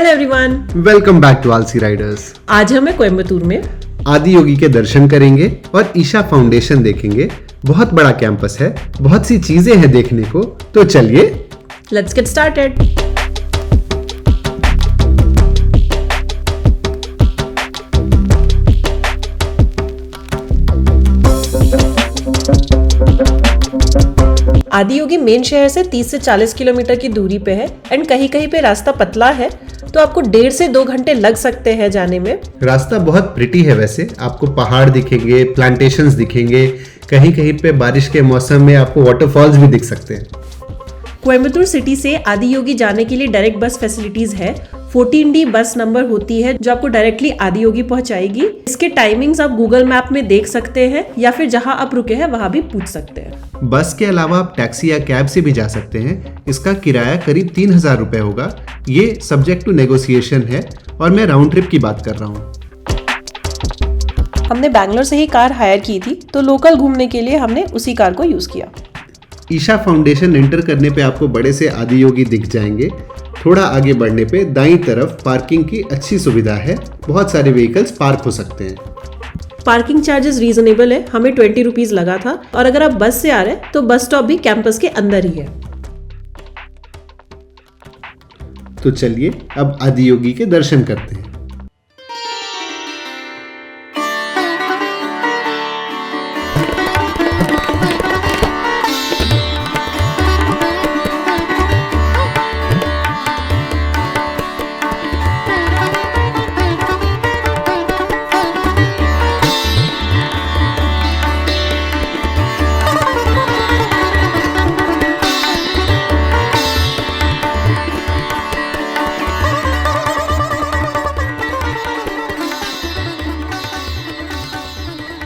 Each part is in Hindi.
Hello everyone, welcome back to Aalsi riders. आज हमें कोयम्बतूर में आदि योगी के दर्शन करेंगे और ईशा फाउंडेशन देखेंगे। बहुत बड़ा कैंपस है, बहुत सी चीजें हैं देखने को, तो चलिए लेट्स गेट स्टार्टेड। आदि योगी मेन शहर से 30 से 40 किलोमीटर की दूरी पे है एंड कहीं कहीं पे रास्ता पतला है तो आपको 1.5 से 2 घंटे लग सकते हैं जाने में। रास्ता बहुत प्रिटी है, वैसे आपको पहाड़ दिखेंगे, प्लांटेशंस दिखेंगे, कहीं कहीं पे बारिश के मौसम में आपको वाटरफॉल्स भी दिख सकते हैं। कोयम्बतूर सिटी से आदि योगी जाने के लिए डायरेक्ट बस फैसिलिटीज है। 14D बस नंबर होती है जो आपको डायरेक्टली आदि योगी पहुंचाएगी। इसके टाइमिंग्स आप गूगल मैप में देख सकते हैं या फिर जहां आप रुके हैं वहां भी पूछ सकते हैं। बस के अलावा आप टैक्सी या कैब से भी जा सकते हैं। इसका किराया करीब 3000 रुपए होगा। ये सब्जेक्ट टू नेगोशिएशन है और मैं राउंड ट्रिप की बात कर रहा हूँ। हमने बैंगलोर से ही कार हायर की थी तो लोकल घूमने के लिए हमने उसी कार को यूज किया। ईशा फाउंडेशन एंटर करने पे आपको बड़े से आदि योगी दिख जाएंगे। थोड़ा आगे बढ़ने पे दाईं तरफ पार्किंग की अच्छी सुविधा है, बहुत सारे व्हीकल्स पार्क हो सकते हैं। पार्किंग चार्जेस रीजनेबल है, हमें 20 रुपीज लगा था और अगर आप बस से आ रहे हैं तो बस स्टॉप भी कैंपस के अंदर ही है। तो चलिए अब आदि योगी के दर्शन करते हैं।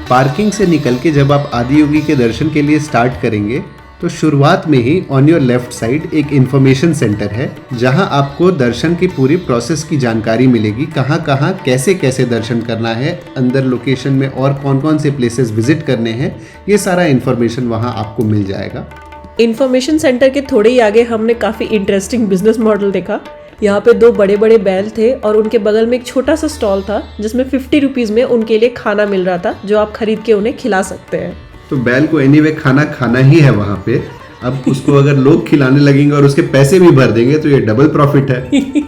पार्किंग से निकल के जब आप आदि योगी के दर्शन के लिए स्टार्ट करेंगे तो शुरुआत में ही ऑन योर लेफ्ट साइड एक इंफॉर्मेशन सेंटर है जहां आपको दर्शन की पूरी प्रोसेस की जानकारी मिलेगी। कहां कहां कैसे कैसे दर्शन करना है, अंदर लोकेशन में और कौन कौन से प्लेसेस विजिट करने हैं, ये सारा इंफॉर्मेशन वहां आपको मिल जाएगा। इंफॉर्मेशन सेंटर के थोड़े ही आगे हमने काफी इंटरेस्टिंग बिजनेस मॉडल देखा। यहाँ पे 2 बड़े बड़े बैल थे और उनके बगल में एक छोटा सा स्टॉल था जिसमें 50 रुपीज में उनके लिए खाना मिल रहा था जो आप खरीद के उन्हें खिला सकते हैं। तो बैल को एनीवे खाना ही है वहाँ पे। अब उसको अगर लोग खिलाने लगेंगे और उसके पैसे भी भर देंगे तो ये डबल प्रॉफिट है।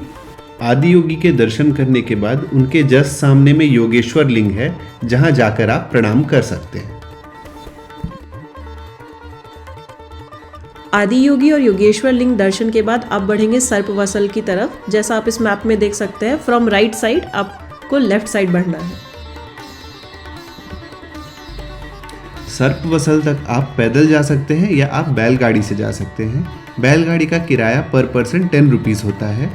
आदि योगी के दर्शन करने के बाद उनके जस्ट सामने में योगेश्वर लिंग है जहाँ जाकर आप प्रणाम कर सकते हैं। आदि योगी और योगेश्वर लिंग दर्शन के बाद आप बढ़ेंगे सर्पवसल की तरफ। जैसा आप इस मैप में देख सकते हैं, फ्रॉम राइट साइड आपको लेफ्ट साइड बढ़ना है। सर्पवसल तक आप पैदल जा सकते हैं या आप बैलगाड़ी से जा सकते हैं। बैलगाड़ी का किराया पर पर्सन 10 रुपीज़ होता है।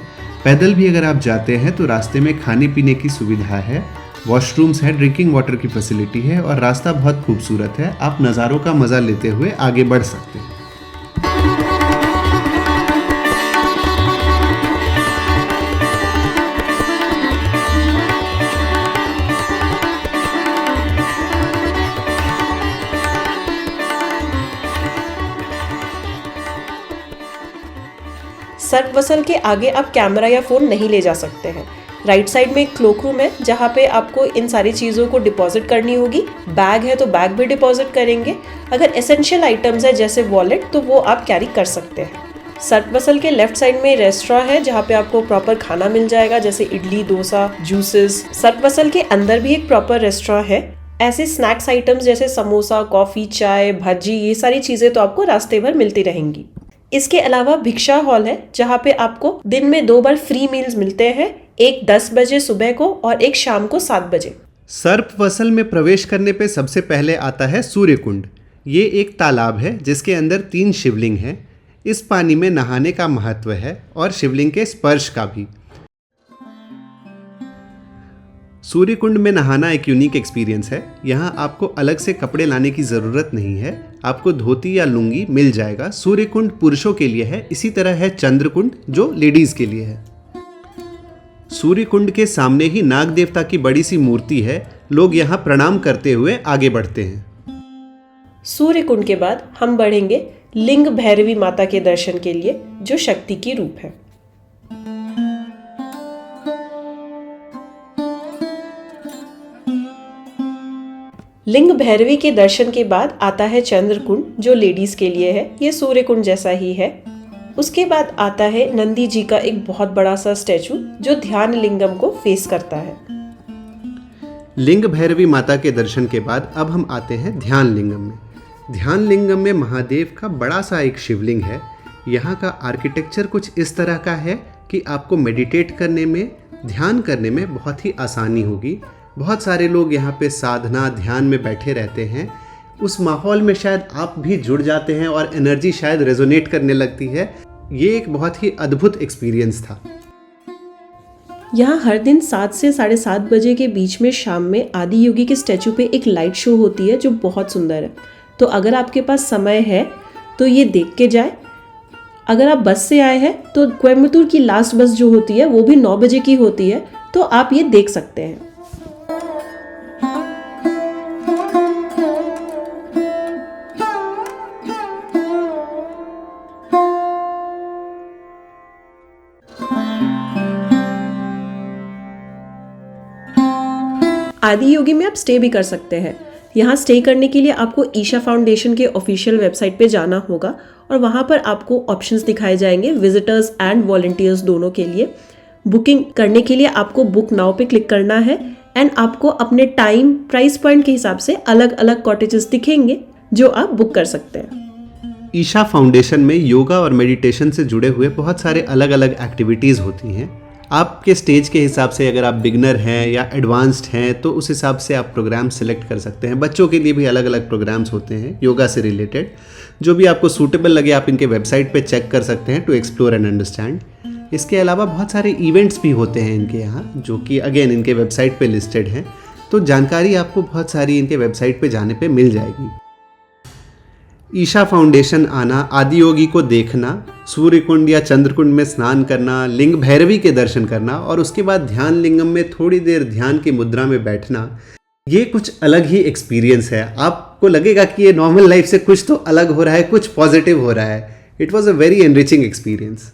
पैदल भी अगर आप जाते हैं तो रास्ते में खाने पीने की सुविधा है, वॉशरूम्स है, ड्रिंकिंग वाटर की फैसिलिटी है और रास्ता बहुत खूबसूरत है। आप नज़ारों का मज़ा लेते हुए आगे बढ़ सकते हैं। सर्पवसल के आगे आप कैमरा या फोन नहीं ले जा सकते हैं। राइट साइड में एक क्लोक रूम है जहाँ पे आपको इन सारी चीज़ों को डिपॉजिट करनी होगी। बैग है तो बैग भी डिपॉजिट करेंगे। अगर एसेंशियल आइटम्स है जैसे वॉलेट तो वो आप कैरी कर सकते हैं। सर्पवसल के लेफ्ट साइड में रेस्टोरेंट है जहाँ पे आपको प्रॉपर खाना मिल जाएगा जैसे इडली, डोसा, जूसेस। सर्पवसल के अंदर भी एक प्रॉपर रेस्टोरेंट है। ऐसे स्नैक्स आइटम्स जैसे समोसा, कॉफी, चाय, भजी, ये सारी चीज़ें तो आपको रास्ते भर मिलती रहेंगी। इसके अलावा भिक्षा हॉल है जहाँ पे आपको दिन में 2 बार फ्री मील्स मिलते हैं, एक 10 बजे सुबह को और एक शाम को 7 बजे। सर्पवसल में प्रवेश करने पे सबसे पहले आता है सूर्य कुंड। ये एक तालाब है जिसके अंदर 3 शिवलिंग हैं। इस पानी में नहाने का महत्व है और शिवलिंग के स्पर्श का भी। सूर्य कुंड में नहाना एक यूनिक एक्सपीरियंस है। यहाँ आपको अलग से कपड़े लाने की ज़रूरत नहीं है, आपको धोती या लुंगी मिल जाएगा। सूर्य कुंड पुरुषों के लिए है, इसी तरह है चंद्र कुंड जो लेडीज के लिए है। सूर्य कुंड के सामने ही नाग देवता की बड़ी सी मूर्ति है। लोग यहाँ प्रणाम करते हुए आगे बढ़ते हैं। सूर्य कुंड के बाद हम बढ़ेंगे लिंग भैरवी माता के दर्शन के लिए जो शक्ति की रूप है। लिंग भैरवी के दर्शन के बाद आता है चंद्रकुंड, जो लेडीज के लिए है। ये सूर्य कुंड जैसा ही है। उसके बाद आता है नंदी जी का एक बहुत बड़ा सा स्टैचू, जो ध्यान लिंगम को फेस करता है। लिंग भैरवी माता के दर्शन के बाद अब हम आते हैं ध्यान लिंगम में। ध्यान लिंगम में महादेव का बड़ा सा एक शिवलिंग है। यहाँ का आर्किटेक्चर कुछ इस तरह का है कि आपको मेडिटेट करने में, ध्यान करने में बहुत ही आसानी होगी। बहुत सारे लोग यहाँ पे साधना ध्यान में बैठे रहते हैं। उस माहौल में शायद आप भी जुड़ जाते हैं और एनर्जी शायद रेजोनेट करने लगती है। ये एक बहुत ही अद्भुत एक्सपीरियंस था। यहाँ हर दिन 7 से 7:30 बजे के बीच में शाम में आदि योगी के स्टैचू पे एक लाइट शो होती है, जो बहुत सुंदर है। तो अगर आपके पास समय है तो ये देख के जाए। अगर आप बस से आए हैं तो कोयम्बटूर की लास्ट बस जो होती है वो भी 9 बजे की होती है, तो आप ये देख सकते हैं। आदि योगी में आप स्टे भी कर सकते हैं। यहाँ स्टे करने के लिए आपको ईशा फाउंडेशन के ऑफिशियल वेबसाइट पे जाना होगा और वहाँ पर आपको ऑप्शंस दिखाए जाएंगे विजिटर्स एंड वॉलंटियर्स दोनों के लिए। बुकिंग करने के लिए आपको बुक नाउ पे क्लिक करना है एंड आपको अपने टाइम प्राइस पॉइंट के हिसाब से अलग अलग कॉटेजेस दिखेंगे जो आप बुक कर सकते हैं। ईशा फाउंडेशन में योगा और मेडिटेशन से जुड़े हुए बहुत सारे अलग अलग एक्टिविटीज़ होती हैं। आपके स्टेज के हिसाब से, अगर आप बिगनर हैं या एडवांस्ड हैं तो उस हिसाब से आप प्रोग्राम सेलेक्ट कर सकते हैं। बच्चों के लिए भी अलग अलग प्रोग्राम्स होते हैं योगा से रिलेटेड। जो भी आपको सूटेबल लगे आप इनके वेबसाइट पे चेक कर सकते हैं टू एक्सप्लोर एंड अंडरस्टैंड। इसके अलावा बहुत सारे इवेंट्स भी होते हैं इनके यहाँ, जो कि अगेन इनके वेबसाइट पे लिस्टेड हैं। तो जानकारी आपको बहुत सारी इनके वेबसाइट पे जाने पे मिल जाएगी। ईशा फाउंडेशन आना, आदि योगी को देखना, सूर्य कुंड या चंद्रकुंड में स्नान करना, लिंग भैरवी के दर्शन करना और उसके बाद ध्यान लिंगम में थोड़ी देर ध्यान की मुद्रा में बैठना, ये कुछ अलग ही एक्सपीरियंस है। आपको लगेगा कि ये नॉर्मल लाइफ से कुछ तो अलग हो रहा है, कुछ पॉजिटिव हो रहा है। It was a very enriching experience.